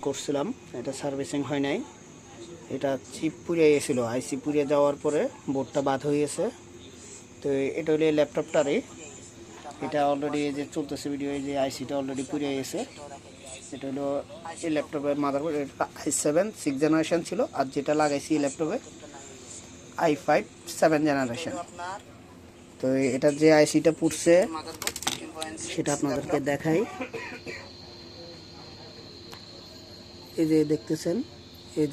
করছিলাম, এটা সার্ভিসিং হয় নাই। এটা চিপ পুড়ে গেছিলো, আইসি পুড়ে যাওয়ার পরে বোর্ডটা বাদ হয়ে গেছে। তো এটা হলো ল্যাপটপটারই, এটা অলরেডি যে চলতেছে ভিডিও, এই যে আইসিটা অলরেডি পুড়ে গেছে। এটা হলো এই ল্যাপটপের মাদারবোর্ড, এটা i7 6 জেনারেশন ছিল, আর যেটা লাগাইছি এই ল্যাপটপে i5 7 জেনারেশন। তো এটা যে আইসিটা পুড়ছে সেটা আপনাদেরকে দেখাই। এই যে দেখতেছেন, এই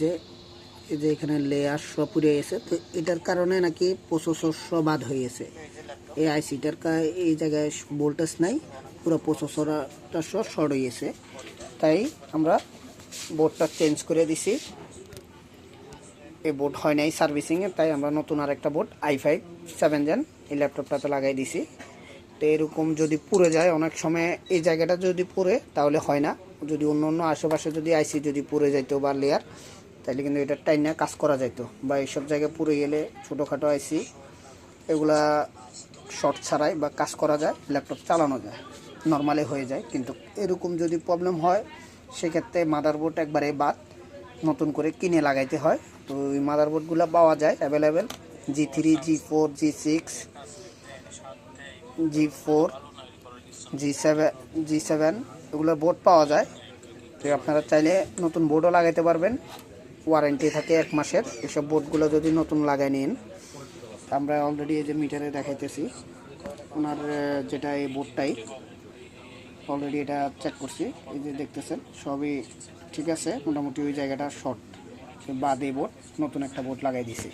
যে এখানে লেয়ার সব পুড়ে গেছে। তো এটার কারণে নাকি প্রসেসর সব বাদ হয়ে গেছে। এই আইসিটার এই জায়গায় ভোল্টেজ নাই, পুরো প্রসেসরটা সব শর্ট হয়ে গেছে। তাই আমরা বোর্ডটা চেঞ্জ করে দিছি। এই বোর্ড হয় নাই সার্ভিসিংয়ে, তাই আমরা নতুন আরেকটা বোর্ড i5 7 জেন এই ল্যাপটপটাতে লাগাই দিছি। তো এরকম যদি পুড়ে যায়, অনেক সময় এই জায়গাটা যদি পুড়ে তাহলে হয় না, যদি অন্য অন্য আশেপাশে যদি আইসি যদি পুড়ে যাইতো বা লেয়ার, তাহলে কিন্তু এটা টাইনা কাজ করা যাইতো। বা এইসব জায়গায় পুড়ে গেলে ছোটোখাটো আইসি এগুলা শর্ট ছাড়াই বা কাজ করা যায়, ল্যাপটপ চালানো যায়, নর্মালি হয়ে যায়। কিন্তু এরকম যদি প্রবলেম হয় সেক্ষেত্রে মাদারবোর্ড একবারে বাদ, নতুন করে কিনে লাগাইতে হয়। তো এই মাদারবোর্ডগুলো পাওয়া যায় available, G3 G4 G6 G4 G7 এগুলোর বোর্ড পাওয়া যায়। তো আপনারা চাইলে নতুন বোর্ডও লাগাইতে পারবেন, ওয়ারেন্টি থাকে 1 মাসের। এসব বোর্ডগুলো যদি নতুন লাগাই নিন, আমরা অলরেডি এই যে মিটারে দেখাইতেছি ওনার যেটা এই বোর্ডটাই অলরেডি এটা চেক করছি। এই যে দেখতেছেন সবই ঠিক আছে, মোটামুটি ওই জায়গাটা শর্ট বাদে বোর্ড, নতুন একটা বোর্ড লাগাই দিছি।